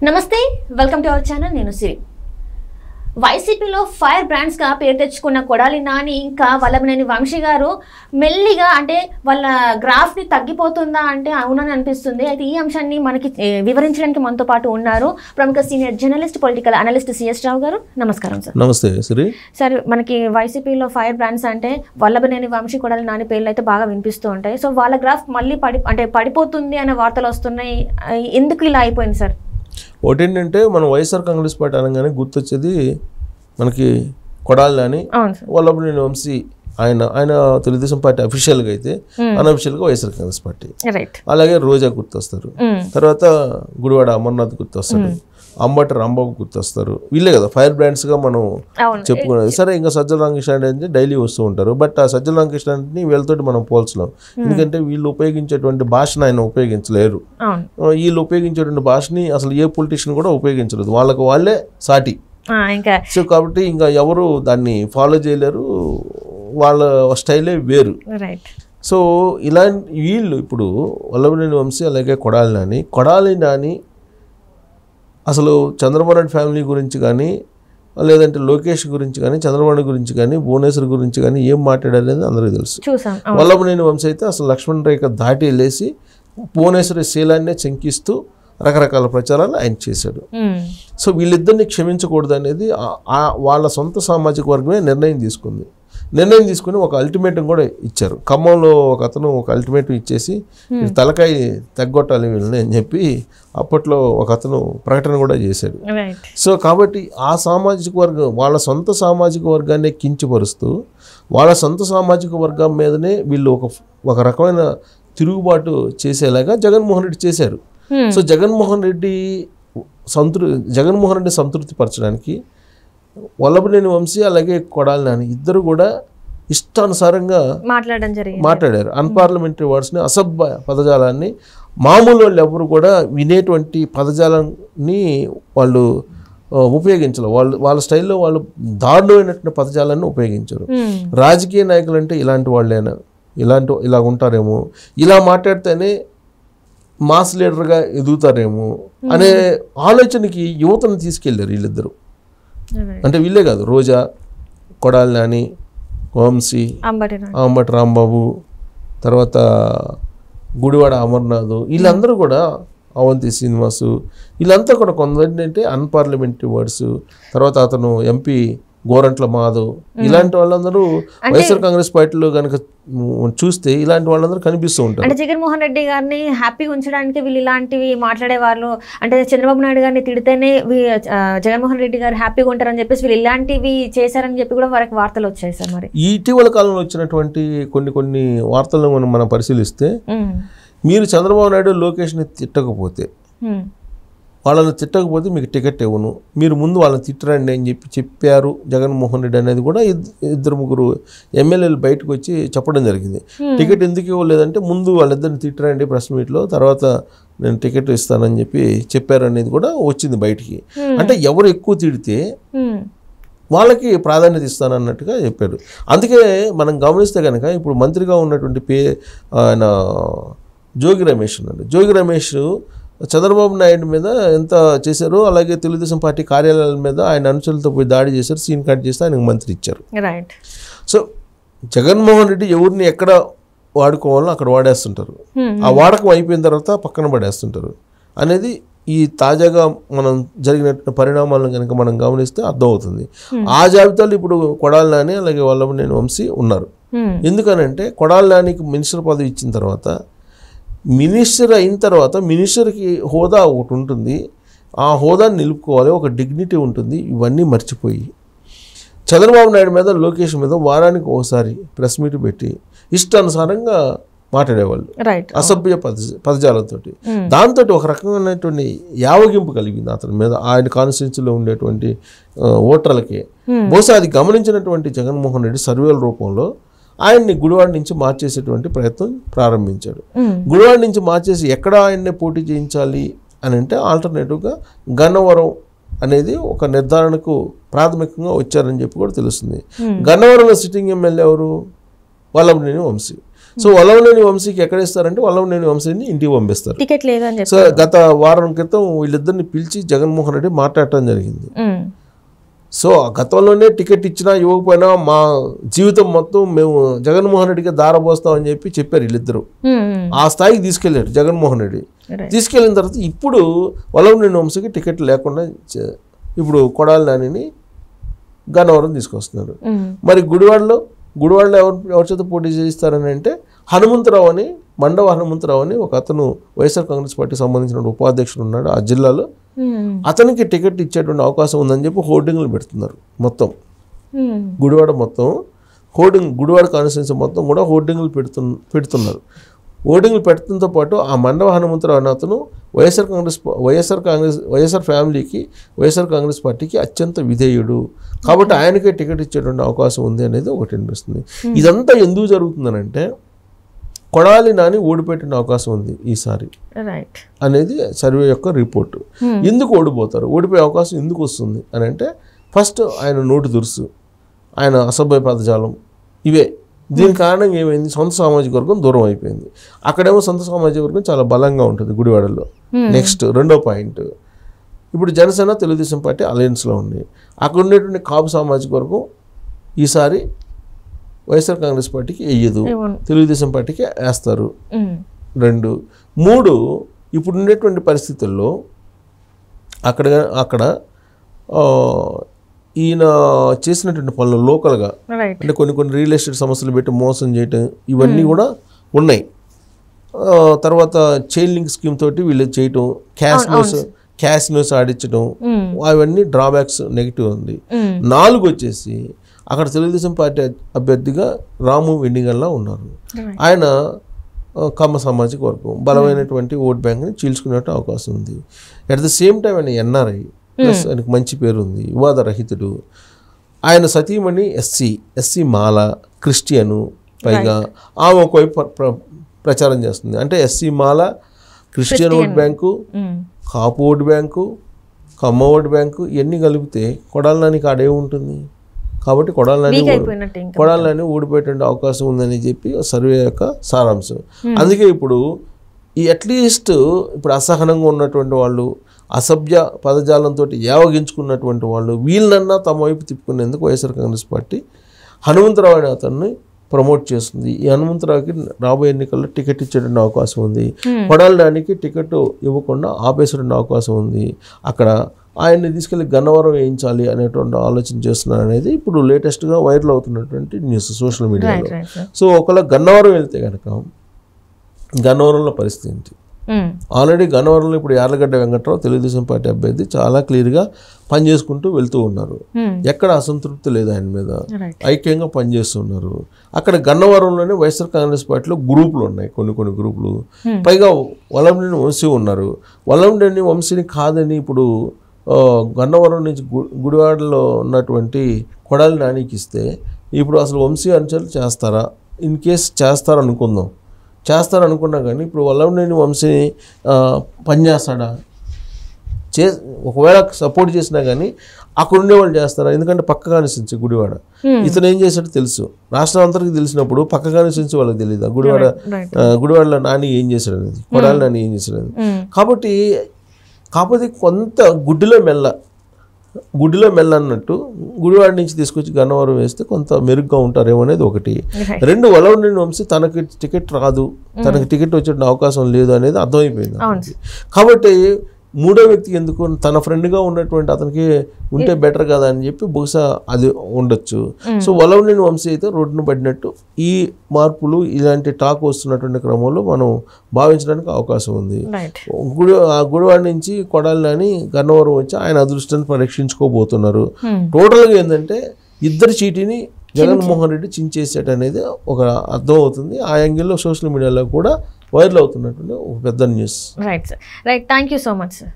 నమస్తే welcome to our channel నేను సిరి వైసీపీలో ఫైర్ బ్రాండ్స్ గా పేరు తెచ్చుకున్న కొడాలి నాని ఇంకా వల్లభనేని వంశీ గారు మెల్లిగా అంటే వాళ్ళ గ్రాఫ్ ని తగ్గిపోతుందా అంటే అవునని అనిపిస్తుంది. అయితే ఈ అంశాన్ని మనకి వివరించడానికి మనతో పాటు ఉన్నారు ప్రముఖ senior journalist political analyst CS Rao garu. నమస్కారం సార్. నమస్తే సిరి. సార్ మనకి వైసీపీలో ఫైర్ బ్రాండ్స్ అంటే వల్లభనేని వంశీ కొడాలి నాని పేర్లు అయితే బాగా వినిపిస్తూ ఉంటాయి. సో వాళ్ళ గ్రాఫ్ మళ్ళీ పడిపోతుంది అనే వార్తలు వస్తున్నాయి. ఎందుకు ఇలా అయిపోయింది సార్? ఒకటేంటంటే మనం వైఎస్ఆర్ కాంగ్రెస్ పార్టీ అనగానే గుర్తొచ్చేది మనకి కొడాలి నాని, వల్లభనేని వంశీ. ఆయన తెలుగుదేశం పార్టీ అఫీషియల్గా అయితే అన్అఫీషియల్గా వైఎస్ఆర్ కాంగ్రెస్ పార్టీ. అలాగే రోజా గుర్తొస్తారు, తర్వాత గుడివాడ అమర్నాథ్ గుర్తొస్తాడు, అంబటి రాంబాబు గుర్తొస్తారు. వీళ్ళే కదా ఫైర్ బ్రాండ్స్గా మనం చెప్పుకునేది. సరే ఇంకా సజ్జల రామకృష్ణ అంటే డైలీ వస్తూ ఉంటారు. బట్ ఆ సజ్జల రామకృష్ణని వీళ్ళతోటి మనం పోల్చలేం. ఎందుకంటే వీళ్ళు ఉపయోగించేటువంటి భాషను ఆయన ఉపయోగించలేరు. వీళ్ళు ఉపయోగించేటువంటి భాషని అసలు ఏ పొలిటీషియన్ కూడా ఉపయోగించలేదు. వాళ్ళే సాటి. సో కాబట్టి ఇంకా ఎవరు దాన్ని ఫాలో చేయలేరు. వాళ్ళ స్టైలే వేరు. సో ఇలాంటి వీళ్ళు ఇప్పుడు వల్లభనేని వంశీ అలాగే కొడాలి నాని అసలు చంద్రబాబు నాయుడు ఫ్యామిలీ గురించి కానీ లేదంటే లోకేష్ గురించి కానీ చంద్రబాబు నాయుడు గురించి కానీ భువనేశ్వర్ గురించి కానీ ఏం మాట్లాడారనేది అందరికీ తెలుసు. వల్లభనేని వంశీ అయితే అసలు లక్ష్మణ రేఖ దాటి వెళ్ళేసి భువనేశ్వరి శీలాన్నే శంకిస్తూ రకరకాల ప్రచారాలు ఆయన చేశాడు. సో వీళ్ళిద్దరిని క్షమించకూడదు అనేది వాళ్ళ సొంత సామాజిక వర్గమే నిర్ణయం తీసుకుని ఒక అల్టిమేటం కూడా ఇచ్చారు. ఖమ్మంలో ఒక అతను ఒక అల్టిమేటం ఇచ్చేసి తలకాయ తెగ్గొట్టాలి వీళ్ళని అని చెప్పి అప్పట్లో ఒక అతను ప్రకటన కూడా చేశాడు. సో కాబట్టి ఆ సామాజిక వర్గం వాళ్ళ సొంత సామాజిక వర్గాన్ని కించపరుస్తూ వాళ్ళ సొంత సామాజిక వర్గం మీదనే వీళ్ళు ఒక రకమైన తిరుగుబాటు చేసేలాగా జగన్మోహన్ రెడ్డి చేశారు. సో జగన్మోహన్ రెడ్డి సంతృప్తి పరచడానికి వల్లభనేని వంశీ అలాగే కొడాలి నాని ఇద్దరు కూడా ఇష్టానుసారంగా మాట్లాడారు. అన్పార్లమెంటరీ వర్డ్స్ని, అసభ్య పదజాలాన్ని మామూలు వాళ్ళు ఎవరు కూడా వినేటువంటి పదజాలాన్ని వాళ్ళు ఉపయోగించారు. వాళ్ళ స్టైల్లో వాళ్ళు దారుణమైనటువంటి పదజాలాన్ని ఉపయోగించారు. రాజకీయ నాయకులు అంటే ఇలాంటి వాళ్ళేనా, ఇలా ఉంటారేమో, ఇలా మాట్లాడితేనే మాస్ లీడర్గా ఎదుగుతారేమో అనే ఆలోచనకి యువతను తీసుకెళ్ళారు వీళ్ళిద్దరు. అంటే వీళ్ళే కాదు, రోజా, కొడాలి నాని, వంశీ, అంబటి రాంబాబు, తర్వాత గుడివాడ అమర్నాథ్, వీళ్ళందరూ కూడా అవంతి శ్రీనివాసు, వీళ్ళంతా కూడా కొందరంటే అన్పార్లమెంటరీ వర్డ్స్. తర్వాత అతను ఎంపీ గోరంట్ల మాధవ్, ఇలాంటి వాళ్ళందరూ వైఎస్ఆర్ కాంగ్రెస్ పార్టీలో కనుక చూస్తే ఇలాంటి వాళ్ళందరూ కనిపిస్తూ ఉంటారు. అంటే జగన్మోహన్ రెడ్డి గారిని హ్యాపీగా ఉంచడానికి వీళ్ళు ఇలాంటివి మాట్లాడేవాళ్ళు. అంటే చంద్రబాబు నాయుడు గారిని తిడితేనే జగన్మోహన్ రెడ్డి గారు హ్యాపీగా ఉంటారని చెప్పేసి వీళ్ళు ఇలాంటివి చేశారని చెప్పి కూడా వారికి వార్తలు వచ్చాయి సార్. మరి ఇటీవల కాలంలో వచ్చినటువంటి కొన్ని వార్తలను మనం పరిశీలిస్తే మీరు చంద్రబాబు నాయుడు లోకేష్ని తిట్టకపోతే మీకు టికెట్ ఇవ్వను, మీరు ముందు వాళ్ళని తిట్టరండి అని చెప్పారు జగన్మోహన్ రెడ్డి అనేది కూడా ఇద్దరు ముగ్గురు ఎమ్మెల్యేలు బయటకు వచ్చి చెప్పడం జరిగింది. టికెట్ ఎందుకు ఇవ్వలేదంటే ముందు వాళ్ళిద్దరిని తిట్టరండి ప్రెస్ మీట్లో, తర్వాత నేను టికెట్ ఇస్తానని చెప్పారు అనేది కూడా వచ్చింది బయటికి. అంటే ఎవరు ఎక్కువ తిడితే వాళ్ళకి ప్రాధాన్యత ఇస్తానన్నట్టుగా చెప్పాడు. అందుకే మనం గమనిస్తే కనుక ఇప్పుడు మంత్రిగా ఉన్నటువంటి ఆయన జోగి రమేష్ చంద్రబాబు నాయుడు మీద ఎంత చేశారో అలాగే తెలుగుదేశం పార్టీ కార్యాలయాల మీద ఆయన అనుచరులతో పోయి దాడి చేశారు, సీన్ కట్ చేస్తే ఆయనకు మంత్రి ఇచ్చారు. సో జగన్మోహన్ రెడ్డి ఎవరిని ఎక్కడ వాడుకోవాలో అక్కడ వాడేస్తుంటారు. ఆ వాడకం అయిపోయిన తర్వాత పక్కన పడేస్తుంటారు అనేది ఈ తాజాగా మనం జరిగిన పరిణామాలను కనుక మనం గమనిస్తే అర్థమవుతుంది. ఆ జాబితాలో ఇప్పుడు కొడాలి నాని అలాగే వల్లభనేని వంశీ ఉన్నారు. ఎందుకనంటే కొడాలి నానికి మినిస్టర్ పదవి ఇచ్చిన తర్వాత, మినిస్టర్ అయిన తర్వాత మినిస్టర్కి హోదా ఒకటి ఉంటుంది, ఆ హోదాని నిలుపుకోవాలి, ఒక డిగ్నిటీ ఉంటుంది. ఇవన్నీ మర్చిపోయి చంద్రబాబు నాయుడు మీద లోకేష్ మీద వారానికి ఒకసారి ప్రెస్ మీట్ పెట్టి ఇష్టానుసారంగా మాట్లాడేవాళ్ళు అసభ్య పదజాలతో. దాంతో ఒక రకమైనటువంటి యావగింపు కలిగింది అతని మీద, ఆయన కాన్స్టిట్యున్సీలో ఉండేటువంటి ఓటర్లకి. బహుశా అది గమనించినటువంటి జగన్మోహన్ రెడ్డి సర్వేల రూపంలో ఆయన్ని గుడివాడ నుంచి మార్చేసేటువంటి ప్రయత్నం ప్రారంభించాడు. గుడివాడ నుంచి మార్చేసి ఎక్కడ ఆయన్నే పోటీ చేయించాలి అని అంటే ఆల్టర్నేటివ్గా గన్నవరం అనేది ఒక నిర్ధారణకు ప్రాథమికంగా వచ్చారని చెప్పి కూడా తెలుస్తుంది. గన్నవరంలో సిట్టింగ్ ఎమ్మెల్యే ఎవరు? వల్లభనేని వంశీ. సో వల్లభనేని వంశీకి ఎక్కడ ఇస్తారంటే వల్లభనేని వంశీని ఇంటికి పంపిస్తారు. టికెట్ లేదని చెప్పి సో గత వారం క్రితం వీళ్ళిద్దరిని పిలిచి జగన్మోహన్ రెడ్డి మాట్లాడటం జరిగింది. సో గతంలోనే టికెట్ ఇచ్చినా ఇవ్వకపోయినా మా జీవితం మొత్తం మేము జగన్మోహన్ రెడ్డికి దారపోస్తామని చెప్పారు వీళ్ళిద్దరు. ఆ స్థాయికి తీసుకెళ్ళారు జగన్మోహన్ రెడ్డి. తీసుకెళ్ళిన తర్వాత ఇప్పుడు వల్లభనేని వంశీకి టికెట్ లేకుండా ఇప్పుడు కొడాలి నానిని గన్నవరం తీసుకొస్తున్నారు. మరి గుడివాడలో ఎవరి చేత పోటీ చేయిస్తారని అంటే హనుమంతరావు అని, మండవ హనుమంతరావు అని ఒక అతను వైఎస్ఆర్ కాంగ్రెస్ పార్టీకి సంబంధించిన ఉపాధ్యక్షుడు ఉన్నాడు ఆ జిల్లాలో. అతనికి టికెట్ ఇచ్చేటువంటి అవకాశం ఉందని చెప్పి హోర్డింగ్లు పెడుతున్నారు. మొత్తం గుడివాడ మొత్తం గుడివాడ కాన్స్టిట్యున్సీ మొత్తం కూడా హోర్డింగ్లు పెడుతున్నారు. హోర్డింగ్లు పెట్టడంతో పాటు ఆ మండవ హనుమంతరావు అనే అతను వైఎస్ఆర్ ఫ్యామిలీకి, వైఎస్ఆర్ కాంగ్రెస్ పార్టీకి అత్యంత విధేయుడు కాబట్టి ఆయనకే టికెట్ ఇచ్చేటువంటి అవకాశం ఉంది అనేది ఒకటి అనిపిస్తుంది. ఇదంతా ఎందుకు జరుగుతుందనంటే కొడాలి నాని ఓడిపోయేటువంటి అవకాశం ఉంది ఈసారి అనేది సర్వే యొక్క రిపోర్టు. ఎందుకు ఓడిపోతారు, ఓడిపోయే అవకాశం ఎందుకు వస్తుంది అని అంటే ఫస్ట్ ఆయన నోటి దురుసు, ఆయన అసభ్య పదజాలం, ఇవే. దీని కారణంగా ఏమైంది, సొంత సామాజిక వర్గం దూరం అయిపోయింది. అక్కడేమో సొంత సామాజిక వర్గం చాలా బలంగా ఉంటుంది గుడివాడలో. నెక్స్ట్ రెండో పాయింట్, ఇప్పుడు జనసేన తెలుగుదేశం పార్టీ అలయన్స్లో ఉంది. అక్కడ ఉండేటువంటి కాపు సామాజిక వర్గం ఈసారి వైఎస్ఆర్ కాంగ్రెస్ పార్టీకి వేయదు, తెలుగుదేశం పార్టీకి వేస్తారు. 2, 3 ఇప్పుడు ఉండేటువంటి పరిస్థితుల్లో అక్కడ ఈయన చేసినటువంటి పనులు లోకల్గా అంటే కొన్ని రియల్ ఎస్టేట్ సమస్యలు పెట్టి మోసం చేయటం ఇవన్నీ కూడా ఉన్నాయి. తర్వాత చైల్డ్ లింక్ స్కీమ్ తోటి వీళ్ళు చేయటం, క్యాసినోస్ ఆడించడం, అవన్నీ డ్రాబ్యాక్స్ నెగిటివ్ ఉంది. 4 వచ్చేసి అక్కడ తెలుగుదేశం పార్టీ అభ్యర్థిగా రాము వెన్నిగల్లా ఉన్నారు. ఆయన కమ్మ సామాజిక వర్గం బలమైనటువంటి ఓట్ బ్యాంక్ని చీల్చుకునే అవకాశం ఉంది. అట్ ద సేమ్ టైం ఆయన ఎన్ఆర్ఐ ప్లస్ ఆయనకు మంచి పేరు ఉంది, వివాద రహితుడు. ఆయన సతీమణి ఎస్సీ మాల, క్రిస్టియను, పైగా ఆమె ఒకవైపు ప్రచారం చేస్తుంది. అంటే ఎస్సీ మాల, క్రిస్టియన్ ఓట్ బ్యాంకు, కాపు ఓట్ బ్యాంకు, కమ్మ ఓట్ బ్యాంకు ఇవన్నీ కలిపితే కొడాలి నానికి ఆడే ఉంటుంది. కాబట్టి కొడాలి నాని ఓడిపోయేటువంటి అవకాశం ఉందని చెప్పి సర్వే యొక్క సారాంశం. అందుకే ఇప్పుడు ఈ అట్లీస్ట్ ఇప్పుడు అసహనంగా ఉన్నటువంటి వాళ్ళు, అసభ్య పదజాలంతో యావగించుకున్నటువంటి వాళ్ళు వీళ్ళనన్నా తమ వైపు తిప్పుకునేందుకు వైఎస్ఆర్ కాంగ్రెస్ పార్టీ హనుమంతరావు అనే అతన్ని ప్రమోట్ చేస్తుంది. ఈ హనుమంతరావుకి రాబోయే ఎన్నికల్లో టికెట్ ఇచ్చేటువంటి అవకాశం ఉంది. కొడాలి నానికి టికెట్ ఇవ్వకుండా ఆపేసేటువంటి అవకాశం ఉంది. అక్కడ ఆయన్ని తీసుకెళ్ళి గన్నవరం వేయించాలి అనేటువంటి ఆలోచన చేస్తున్నారు అనేది ఇప్పుడు లేటెస్ట్గా వైరల్ అవుతున్నటువంటి న్యూస్ సోషల్ మీడియాలో. సో ఒకవేళ గన్నవరం వెళ్తే కనుక గన్నవరంలో పరిస్థితి ఏంటి? ఆల్రెడీ గన్నవరంలో ఇప్పుడు యార్లగడ్డ వెంకట్రావు తెలుగుదేశం పార్టీ అభ్యర్థి చాలా క్లియర్గా పనిచేసుకుంటూ వెళ్తూ ఉన్నారు. ఎక్కడ అసంతృప్తి లేదు ఆయన మీద, ఐక్యంగా పనిచేస్తున్నారు. అక్కడ గన్నవరంలోనే వైఎస్ఆర్ కాంగ్రెస్ పార్టీలో గ్రూపులు ఉన్నాయి, కొన్ని గ్రూపులు. పైగా వల్లభనేని వంశీ ఉన్నారు. వల్లభనేని వంశీని కాదని ఇప్పుడు గన్నవరం నుంచి గుడివాడలో ఉన్నటువంటి కొడాలి నానికి ఇస్తే ఇప్పుడు అసలు వంశీ అనుచరులు చేస్తారా? ఇన్ కేస్ చేస్తారనుకున్నా కానీ ఇప్పుడు వల్లభనేని వంశీని పనిచేస్తాడా? ఒకవేళ సపోర్ట్ చేసినా కానీ అక్కడ ఉండేవాళ్ళు చేస్తారా? ఎందుకంటే పక్క కాన్స్టిట్యున్సీ గుడివాడ. ఇతను ఏం చేశాడో తెలుసు, రాష్ట్రం అంతరికి తెలిసినప్పుడు పక్క కాన్స్టిట్యున్సీ వాళ్ళకి తెలియదు గుడివాడలో నాని ఏం చేశాడు అనేది, కొడాలి నాని ఏం చేశాడు అనేది. కాకపోతే కొంత గుడ్డిలో మెల్ల అన్నట్టు గుడివాడ నుంచి తీసుకొచ్చి గన్నవరం వేస్తే కొంత మెరుగ్గా ఉంటారేమో అనేది ఒకటి. 2 వల్లభనేని వంశీ తనకి టికెట్ రాదు, తనకి టికెట్ వచ్చే అవకాశం లేదు అనేది అర్థమైపోయింది. కాబట్టి మూడో వ్యక్తికి ఎందుకు, తన ఫ్రెండ్గా ఉన్నటువంటి అతనికి ఉంటే బెటర్ కదా అని చెప్పి బహుశా అది ఉండొచ్చు. సో వల్లభనేని వంశీ అయితే రోడ్డును పడినట్టు ఈ మార్పులు ఇలాంటి టాక్ వస్తున్నటువంటి క్రమంలో మనం భావించడానికి అవకాశం ఉంది. గుడివాడ నుంచి కొడాలి నాని గన్నవరం వచ్చి ఆయన అదృష్టాన్ని పరీక్షించుకోబోతున్నారు. టోటల్గా ఏంటంటే ఇద్దరు చీటీని జగన్మోహన్ రెడ్డి చించేసాడు అనేది ఒక అర్థం అవుతుంది. ఆ యాంగిల్లో సోషల్ మీడియాలో కూడా వైరల్ అవుతున్నటువంటి ఒక పెద్ద news. Right sir, right. Thank you so much sir.